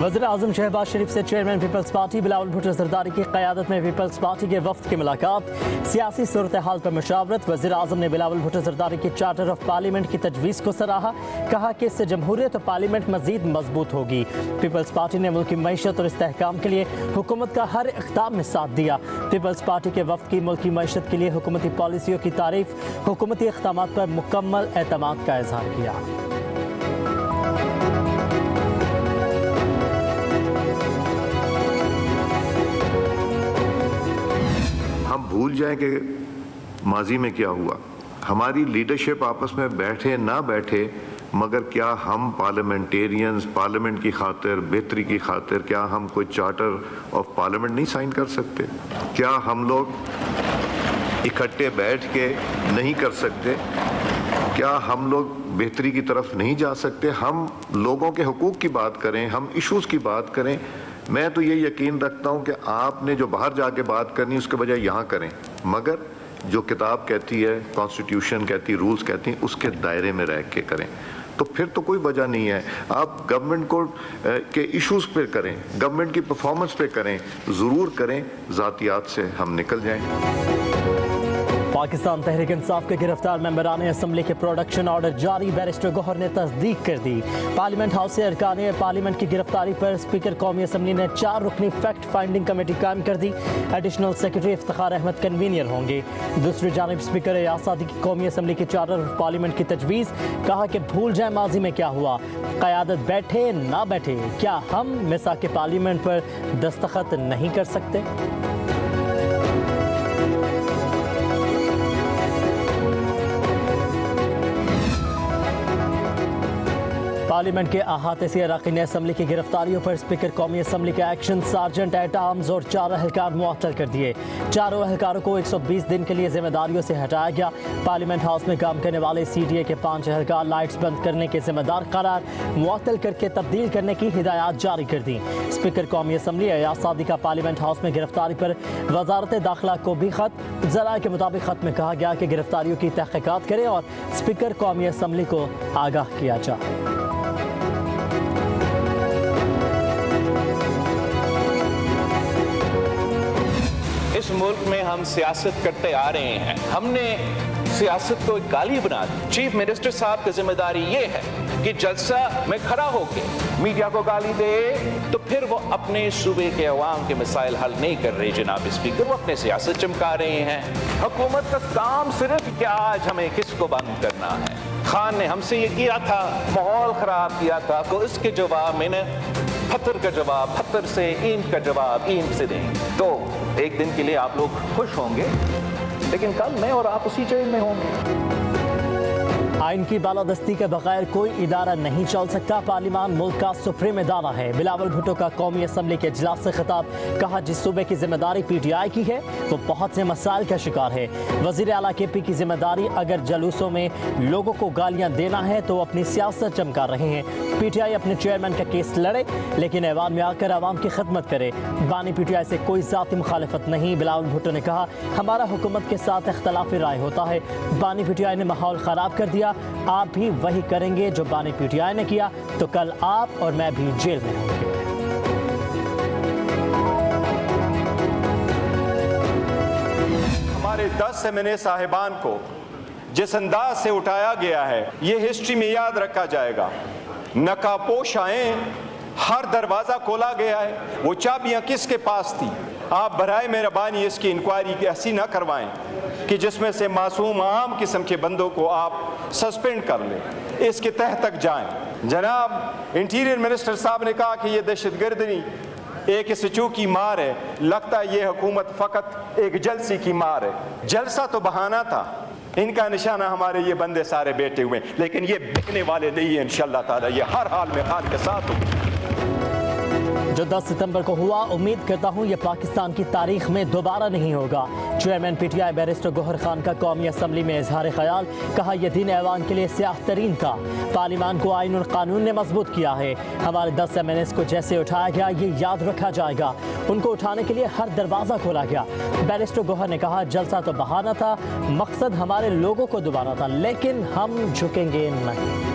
वज़ीर आज़म शहबाज शरीफ से chairman People's Party Bilawal Bhutto Zardari की क़यादत में पीपल्स पार्टी के वफ़द की मुलाकात। सियासी सूरत हाल पर मशावरत। वज़ीर आज़म ने बिलावल भुट्टो ज़रदारी की चार्टर ऑफ पार्लियामेंट की तजवीज़ को सराहा। कहा कि इससे जमहूरियत और पार्लियामेंट मज़ीद मजबूत होगी। पीपल्स पार्टी ने मुल्क की मईशत और इस्तेहकाम के लिए हुकूमत का हर इक़दाम में साथ दिया। पीपल्स पार्टी के वफ़द की मुल्क की मईशत के लिए हुकूमती पॉलिसियों की तारीफ़, हुकूमती इक़दामात पर मुकम्मल एतमाद का इज़हार किया। हम भूल जाएं कि माजी में क्या हुआ। हमारी लीडरशिप आपस में बैठे ना बैठे, मगर क्या हम पार्लियामेंटेरियंस पार्लियामेंट की खातिर, बेहतरी की खातिर, क्या हम कोई चार्टर ऑफ पार्लियामेंट नहीं साइन कर सकते? क्या हम लोग इकट्ठे बैठ के नहीं कर सकते? क्या हम लोग बेहतरी की तरफ नहीं जा सकते? हम लोगों के हुकूक की बात करें, हम इश्यूज़ की बात करें। मैं तो ये यकीन रखता हूँ कि आपने जो बाहर जाके बात करनी उसके बजाय यहाँ करें, मगर जो किताब कहती है, कॉन्स्टिट्यूशन कहती है, रूल्स कहती हैं, उसके दायरे में रह के करें। तो फिर तो कोई वजह नहीं है। आप गवर्नमेंट को के इश्यूज़ पे करें, गवर्नमेंट की परफॉर्मेंस पे करें, ज़रूर करें। ज़ातियात से हम निकल जाएँ। पाकिस्तान तहरीक इंसाफ के गिरफ्तार मेंबरान असम्बली के प्रोडक्शन ऑर्डर जारी। बैरिस्टर गौहर ने तस्दीक कर दी। पार्लियामेंट हाउस से अरकान पार्लियामेंट की गिरफ्तारी पर स्पीकर कौमी असम्बली ने 4 रुकनी फैक्ट फाइंडिंग कमेटी कायम कर दी। Additional secretary Iftikhar Ahmed convener होंगे। दूसरी जानब स्पीकर एयाज की कौमी असम्बली के चार्टर ऑफ पार्लियामेंट की तजवीज़। कहा कि भूल जाए माजी में क्या हुआ, क़यादत बैठे ना बैठे, क्या हम मिसाक के पार्लियामेंट पर दस्तखत नहीं कर सकते? पार्लियामेंट के अहाते से अरकान असम्बली की गिरफ्तारियों पर स्पीकर कौमी असम्बली के एक्शन सार्जेंट एट आर्म्स और 4 अहलकार मुअत्तल कर दिए। 4 अहलकारों को 120 दिन के लिए जिम्मेदारियों से हटाया गया। पार्लियामेंट हाउस में काम करने वाले CDA के 5 अहलकार लाइट्स बंद करने के जिम्मेदार करार मुअत्तल करके तब्दील करने की हिदायत जारी कर दी। स्पीकर कौमी असम्बली एयाज सादी का पार्लियामेंट हाउस में गिरफ्तारी पर वजारत दाखिला को भी खत। ज़राए के मुताबिक खत में कहा गया कि गिरफ्तारियों की तहकीकात करें और स्पीकर कौमी असम्बली को आगाह किया जाए। इस मुल्क में हम सियासत करते आ रहे हैं, हमने सियासत को एक गाली बना दी। चीफ मिनिस्टर साहब की जिम्मेदारी ये है कि जलसा में खड़ा होकर मीडिया को गाली दे, तो फिर वो अपने सूबे के अवाम के मसाइल हल नहीं कर रहे। जनाब स्पीकर, वो अपने सियासत चमका रहे हैं। हुकूमत का काम सिर्फ क्या आज हमें किसको बंद करना है। खान ने हमसे ये किया था, माहौल खराब किया था, तो इसके जवाब में पत्थर का जवाब पत्थर से, ईंट का जवाब ईंट से देंगे। तो एक दिन के लिए आप लोग खुश होंगे, लेकिन कल मैं और आप उसी जेल में होंगे। आइन की बालादस्ती के बगैर कोई इदारा नहीं चल सकता। पार्लियामान मुल्क का सुप्रीम इदारा है। बिलावल भुट्टो का कौमी असम्बली के इजलास से खिताब। कहा जिस सूबे की जिम्मेदारी PTI की है वो बहुत से मसाइल का शिकार है। वज़ीर आला KP की जिम्मेदारी अगर जलूसों में लोगों को गालियां देना है तो अपनी सियासत चमका रहे हैं। PTI अपने चेयरमैन का केस लड़े, लेकिन ऐवान में आकर आवाम की खिदमत करे। बानी PTI से कोई ज़ाती मुखालफत नहीं। बिलावल भुट्टो ने कहा हमारा हुकूमत के साथ इख्तलाफी राय होता है। बानी PTI ने माहौल ख़राब कर दिया, आप भी वही करेंगे जो बानी PTI ने किया, तो कल आप और मैं भी जेल में होंगे। हमारे 10 MNA साहिबान को जिस अंदाज से उठाया गया है, ये हिस्ट्री में याद रखा जाएगा। नकाबपोश आए, हर दरवाज़ा खोला गया है। वो चाबियां किसके पास थी? आप बराए मेहरबानी इसकी इंक्वायरी ऐसी ना करवाएं कि जिसमें से मासूम आम किस्म के बंदों को आप सस्पेंड कर लें, इसके तह तक जाएं। जनाब इंटीरियर मिनिस्टर साहब ने कहा कि ये दहशतगर्दी एक सचू की मार है। लगता है ये हुकूमत फ़कत एक जलसी की मार है। जलसा तो बहाना था, इनका निशाना हमारे ये बंदे सारे बैठे हुए, लेकिन ये बिकने वाले नहीं है। इंशाअल्लाह ताला ये हर हाल में खान के साथ होगा। जो 10 सितंबर को हुआ, उम्मीद करता हूँ ये पाकिस्तान की तारीख में दोबारा नहीं होगा। Chairman PTI barrister Gohar Khan का कौमी असम्बली में इजहार ख्याल। कहा यह दिन ऐवान के लिए स्याह तरीन था। पार्लियामान को आइन और कानून ने मजबूत किया है। हमारे 10 MNAs को जैसे उठाया गया ये याद रखा जाएगा। उनको उठाने के लिए हर दरवाज़ा खोला गया। बैरिस्टर गौहर ने कहा जलसा तो बहाना था, मकसद हमारे लोगों को दुबारा था, लेकिन हम झुकेंगे नहीं।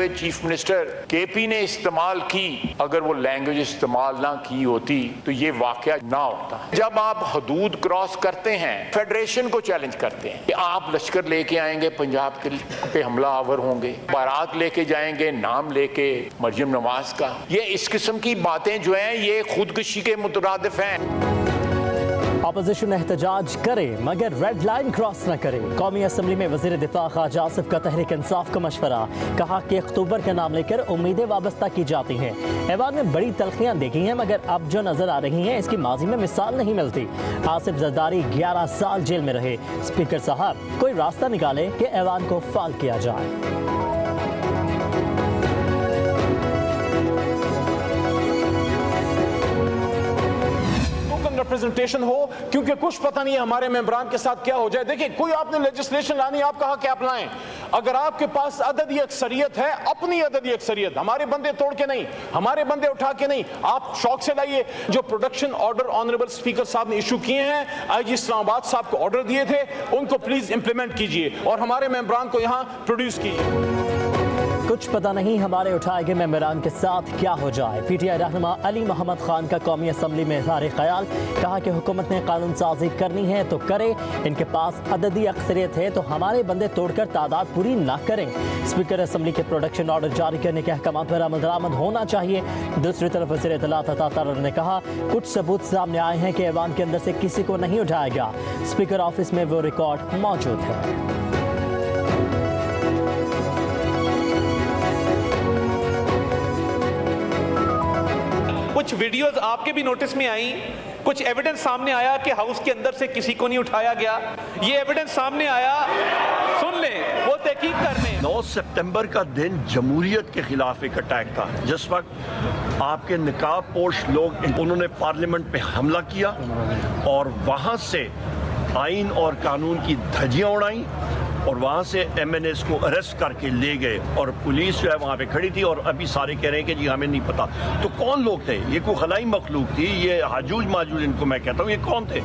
हुए चीफ मिनिस्टर केपी ने इस्तेमाल की, अगर वो लैंग्वेज इस्तेमाल ना की होती तो ये वाकया ना होता। जब आप हदूद क्रॉस करते हैं, फेडरेशन को चैलेंज करते हैं कि आप लश्कर लेके आएंगे, पंजाब के पे हमला आवर होंगे, बारात लेके जाएंगे, नाम लेके मरियम नवाज का, ये इस किस्म की बातें जो हैं ये खुदकुशी के मुतरादिफ हैं। अपोजिशन एहतजाज करे मगर रेड लाइन क्रॉस न करे। कौमी असम्बली में वज़ीर दिफा ख्वाजा आसिफ का तहरीक इंसाफ का मशवरा, कहा कि अक्टूबर का नाम लेकर उम्मीदें वाबस्ता की जाती हैं। ऐवान में बड़ी तलखियां देखी हैं मगर अब जो नजर आ रही हैं इसकी माजी में मिसाल नहीं मिलती। आसिफ जरदारी 11 साल जेल में रहे। स्पीकर साहब कोई रास्ता निकाले कि ऐवान को फाल किया जाए। रिप्रेजेंटेशन हो, क्योंकि कुछ पता नहीं है हमारे मेंबरान के साथ क्या हो जाए। देखिए, कोई आपने लेजिस्लेशन लानी, आप कहा कि आप लाएं, अगर आपके पास अददी अक्सरियत है, अपनी अददी अक्सरियत, हमारे बंदे तोड़ के नहीं, हमारे बंदे उठा के नहीं, आप शौक से लाइए। जो प्रोडक्शन ऑर्डर ऑनरेबल स्पीकर साहब ने इशू किए हैं, आईजी इस्लामाबाद साहब को ऑर्डर दिए थे, उनको प्लीज इंप्लीमेंट कीजिए और हमारे मेंबरान को यहां प्रोड्यूस कीजिए। कुछ पता नहीं हमारे उठाए गए मेंबरान के साथ क्या हो जाए। पीटीआई रहनुमा अली मोहम्मद खान का कौमी असम्बली में इज़हार ख्याल, कहा कि हुकूमत ने कानून साजी करनी है तो करे, इनके पास अददी अक्सरियत है तो हमारे बंदे तोड़कर तादाद पूरी ना करें। स्पीकर असम्बली के प्रोडक्शन ऑर्डर जारी करने के अहकाम पर अमल दरामद होना चाहिए। दूसरी तरफ वज़ीर इत्तलात अता तारर ने कहा कुछ सबूत सामने आए हैं कि ऐवान के अंदर से किसी को नहीं उठाया गया। स्पीकर ऑफिस में वो रिकॉर्ड मौजूद है। कुछ वीडियोस आपके भी नोटिस में आई, कुछ एविडेंस सामने आया कि हाउस के अंदर से किसी को नहीं उठाया गया। ये एविडेंस सामने आया, सुन लें, वो तहकीक कर लें। 9 सितंबर का दिन जमहूरियत के खिलाफ एक अटैक था, जिस वक्त आपके निकाब पोश लोग उन्होंने पार्लियामेंट पे हमला किया और वहाँ से आइन और कानून की धज्जियाँ उड़ाई और वहाँ से MNAs को अरेस्ट करके ले गए और पुलिस जो है वहाँ पे खड़ी थी और अभी सारे कह रहे हैं कि जी हमें नहीं पता। तो कौन लोग थे? ये कोई खलाई मखलूक थी? ये हाजूज माजूज इनको मैं कहता हूँ, ये कौन थे?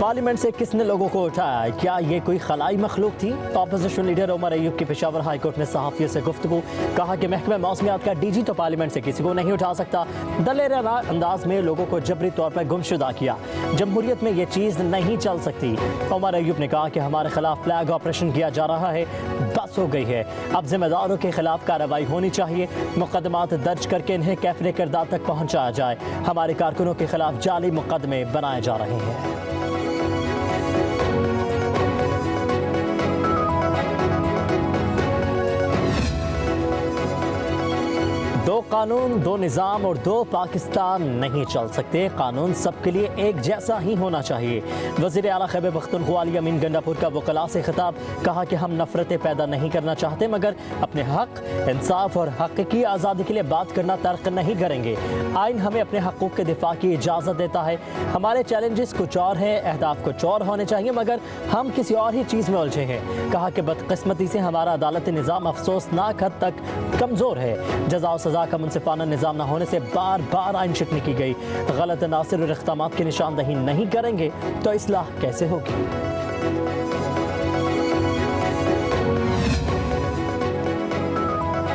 पार्लियामेंट से किसने लोगों को उठाया? क्या ये कोई खलाई मखलूक थी? अपोजिशन लीडर उमर अयूब की पेशावर हाई कोर्ट में सहाफ़ियों से गुफ्तगू, कहा कि महकमा मौसमियात का DG तो पार्लियामेंट से किसी को नहीं उठा सकता। दलेराना अंदाज में लोगों को जबरी तौर पर गुमशुदा किया। जमहूरियत में ये चीज़ नहीं चल सकती। उमर अयूब ने कहा कि हमारे खिलाफ फ्लैग ऑपरेशन किया जा रहा है, बस हो गई है, अब जिम्मेदारों के खिलाफ कार्रवाई होनी चाहिए। मुकदमात दर्ज करके इन्हें कैफरे किरदार तक पहुँचाया जाए। हमारे कारकुनों के खिलाफ जाली मुकदमे बनाए जा रहे हैं। दो कानून, दो निज़ाम और दो पाकिस्तान नहीं चल सकते। कानून सबके लिए एक जैसा ही होना चाहिए। वज़ीर आला खैबर पख्तूनख्वा अली अमीन गंडापुर का वकला से खिताब, कहा कि हम नफरतें पैदा नहीं करना चाहते मगर अपने हक, इंसाफ और हकीकी आज़ादी के लिए बात करना तर्क नहीं करेंगे। आइन हमें अपने हकूक़ के दिफा की इजाज़त देता है। हमारे चैलेंजेस कुछ और हैं, अहदाफ कुछ और होने चाहिए मगर हम किसी और ही चीज़ में उलझे हैं। कहा कि बदकिस्मती से हमारा अदालती निज़ाम अफसोसनाक हद तक कमज़ोर है। जज़ा सज़ा का मुनसिफाना निज़ाम न होने से बार बार आइन शिकनी की गई। गलत अनासिर और इक़दामात की निशानदही नहीं करेंगे तो इस्लाह कैसे होगी?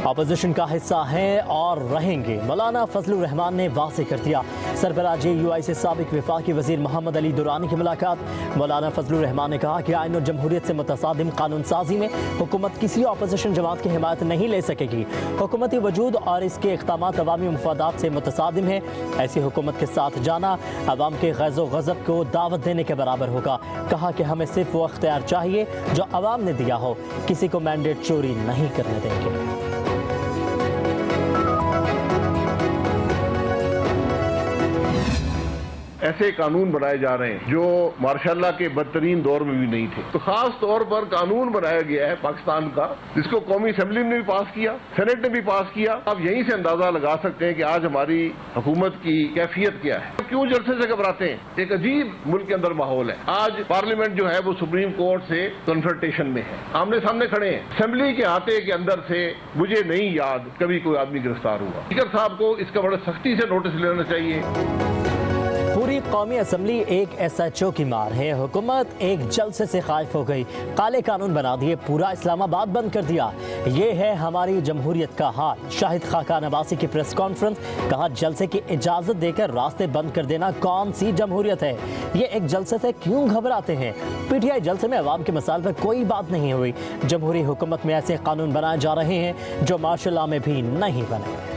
अपोजिशन का हिस्सा हैं और रहेंगे। मौलाना फजलुर रहमान ने वाज़ेह कर दिया। सरबराह JUI से साबिक वफाकी वज़ीर मोहम्मद अली दुरानी की मुलाकात। मौलाना फजलुर रहमान ने कहा कि आइन और जमहूरियत से मुतसादिम कानून साजी में हुकूमत किसी अपोजिशन जमात की हिमायत नहीं ले सकेगी। हुकूमती वजूद और इसके इक़दामात अवामी मफादात से मुतसादिम है। ऐसी हुकूमत के साथ जाना अवाम के ग़ज़ो ग़ज़ब को दावत देने के बराबर होगा। कहा कि हमें सिर्फ वो अख्तियार चाहिए जो अवाम ने दिया हो, किसी को मैंडेट चोरी नहीं करने देंगे। ऐसे कानून बनाए जा रहे हैं जो मार्शल के बदतरीन दौर में भी नहीं थे। तो खास तौर पर कानून बनाया गया है पाकिस्तान का, जिसको कौमी असेंबली ने भी पास किया, सेनेट ने भी पास किया। आप यहीं से अंदाजा लगा सकते हैं कि आज हमारी हुकूमत की कैफियत क्या है। क्यों जलसे से घबराते हैं? एक अजीब मुल्क के अंदर माहौल है। आज पार्लियामेंट जो है वो सुप्रीम कोर्ट से कन्फ्रंटेशन में है, आमने सामने खड़े हैं। असेंबली के आते के अंदर से मुझे नहीं याद कभी कोई आदमी गिरफ्तार हुआ। स्पीकर साहब को इसका बड़े सख्ती से नोटिस लेना चाहिए। पूरी कौमी असम्बली एक SHO की मार है। हुकूमत एक जलसे से खाइफ हो गई, काले कानून बना दिए, पूरा इस्लामाबाद बंद कर दिया। ये है हमारी जमहूरियत का हाल। शाहिद खाकान अब्बासी की प्रेस कॉन्फ्रेंस, कहा जलसे की इजाज़त देकर रास्ते बंद कर देना कौन सी जमहूरियत है। ये एक जलसे से क्यों घबराते हैं। PTI जलसे में अवाम के मसाइल पर कोई बात नहीं हुई। जमहूरी हुकूमत में ऐसे कानून बनाए जा रहे हैं जो मार्शल लॉ में भी नहीं बने।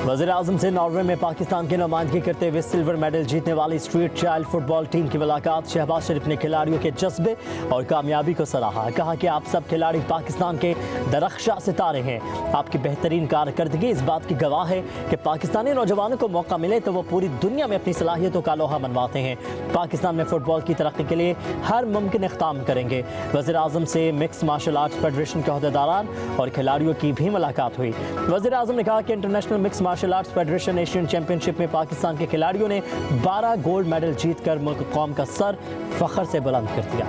वज़ीर-ए-आज़म से नॉर्वे में पाकिस्तान की नुमाइंदगी करते हुए सिल्वर मेडल जीतने वाली स्ट्रीट चाइल्ड फुटबॉल टीम की मुलाकात। शहबाज शरीफ ने खिलाड़ियों के जज्बे और कामयाबी को सराहा। कहा कि आप सब खिलाड़ी पाकिस्तान के दरख्शां सितारे हैं। आपकी बेहतरीन कारकर्दगी इस बात की गवाह है कि पाकिस्तानी नौजवानों को मौका मिले तो वो पूरी दुनिया में अपनी सलाहियतों का लोहा मनवाते हैं। पाकिस्तान में फुटबॉल की तरक्की के लिए हर मुमकिन इक़दाम करेंगे। वज़ीर-ए-आज़म से मिक्स मार्शल आर्ट्स फेडरेशन के अहदेदारान और खिलाड़ियों की भी मुलाकात हुई। वज़ीर-ए-आज़म ने कहा कि international mix martial arts federation Asian championship में पाकिस्तान के खिलाड़ियों ने 12 गोल्ड मेडल जीतकर मुल्क कौम का सर फख्र से बुलंद कर दिया।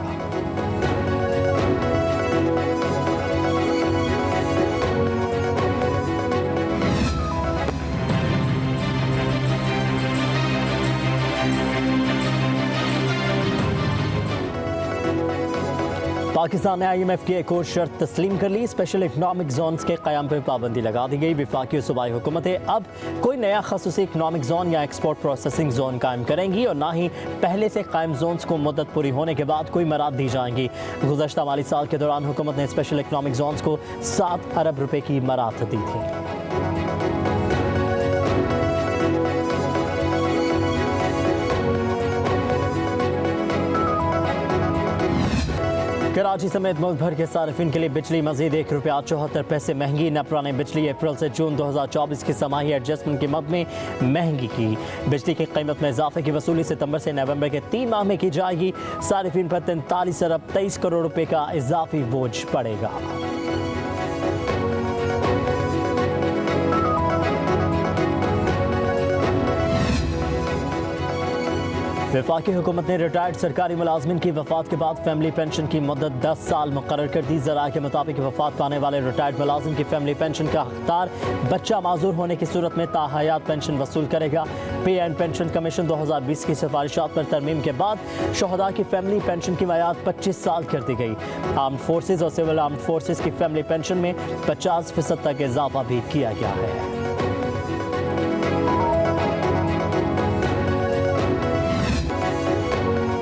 पाकिस्तान ने IMF की एक और शर्त तस्लीम कर ली। स्पेशल इकनॉमिक जोन्स के क़याम पर पाबंदी लगा दी गई। वफाकी और सूबाई हुकूमतें अब कोई नया ख़ुसूसी इकनॉमिक जोन या एक्सपोर्ट प्रोसेसिंग जोन कायम करेंगी और ना ही पहले से कायम जोन्स को मुद्दत पूरी होने के बाद कोई मराद दी जाएंगी। गुज़श्ता माली साल के दौरान हुकूमत ने स्पेशल इकनॉमिक जोन्स को 7 अरब रुपए की मराद दी थी। कराची समेत मुल्क भर के सार्फिन के लिए बिजली मजीद ₹1.74 महंगी। नेपरा ने बिजली अप्रैल से जून 2024 की समाही एडजस्टमेंट की मद में महंगी की। बिजली की कीमत में इजाफे की वसूली सितंबर से नवंबर के 3 माह में की जाएगी। सार्फिन पर 43 अरब 23 करोड़ रुपए का इजाफी बोझ पड़ेगा। वफाकी हुकूमत ने रिटायर्ड सरकारी मुलाजमिन की वफात के बाद फैमिली पेंशन की मुद्दत 10 साल मुकर्रर कर दी। ज़राए के मुताबिक वफात पाने वाले रिटायर्ड मुलाजिम की फैमिली पेंशन का हकदार बच्चा माजूर होने की सूरत में ताहयात पेंशन वसूल करेगा। पे एंड पेंशन कमीशन 2020 की सिफारिशात पर तरमीम के बाद शोहदा की फैमिली पेंशन की मियाद 25 साल कर दी गई। आर्म्ड फोर्सेज और सिविल आर्म्ड फोर्सेज की फैमिली पेंशन में 50% तक इजाफा भी किया गया है।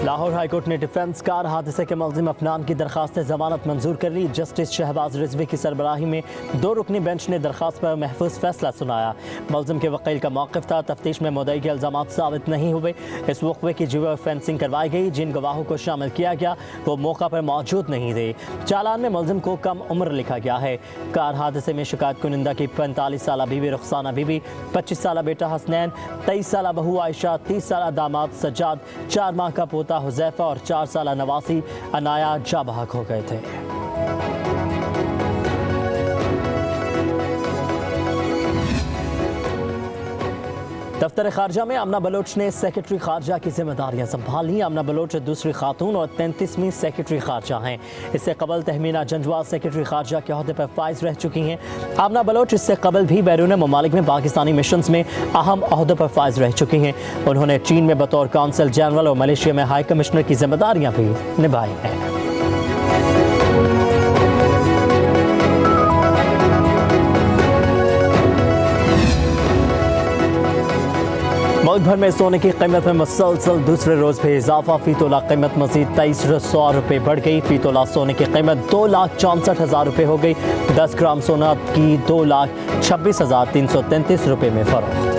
लाहौर हाईकोर्ट ने डिफेंस कार हादसे के मुल्जिम अफनान की दरखास्त जमानत मंजूर कर ली। जस्टिस शहबाज रिजवी की सरबराही में 2 रुकनी बेंच ने दरखास्त पर महफूज फैसला सुनाया। मुल्जिम के वकील का मौक़िफ़ था तफ्तीश में मुद्दई के इल्ज़ामात साबित नहीं हुए। इस वक़्वे की जियो फेंसिंग करवाई गई। जिन गवाहों को शामिल किया गया वो मौका पर मौजूद नहीं थे। चालान में मुल्जिम को कम उम्र लिखा गया है। कार हादसे में शिकायत कुनिंदा की 45 साल बीवी रुखसाना बीबी, 25 साल बेटा हसनैन, 23 साल बहू आयशा, 30 साल दामाद सज्जाद, 4 माह का पोता हुज़ैफा और 4 साल नवासी अनाया जा बहक हो गए थे। दफ्तर खारजा में आमना बलोच ने सेक्रेटरी खारजा की जिम्मेदारियां संभाली। आमना बलोच दूसरी खातून और 33वीं सेक्रेटरी खारजा हैं। इससे कबल तहमीना जंजवाल सेक्रेटरी खारजा के अहदे पर फाइज रह चुकी हैं। आमना बलोच इससे कबल भी बैरून ममालिक में पाकिस्तानी मिशंस में अहम अहदों पर फाइज रह चुकी हैं। उन्होंने चीन में बतौर काउंसिल जनरल और मलेशिया में हाई कमिश्नर की जिम्मेदारियां भी निभाई हैं। मुल्क भर में सोने की कीमत में मुसलसल दूसरे रोज भी इजाफा। फी तोला कीमत मजीद 2300 रुपये बढ़ गई। फी तोला सोने की कीमत 2,64,000 रुपये हो गई। 10 ग्राम सोना की 2,26,333 रुपये में फरोख्त।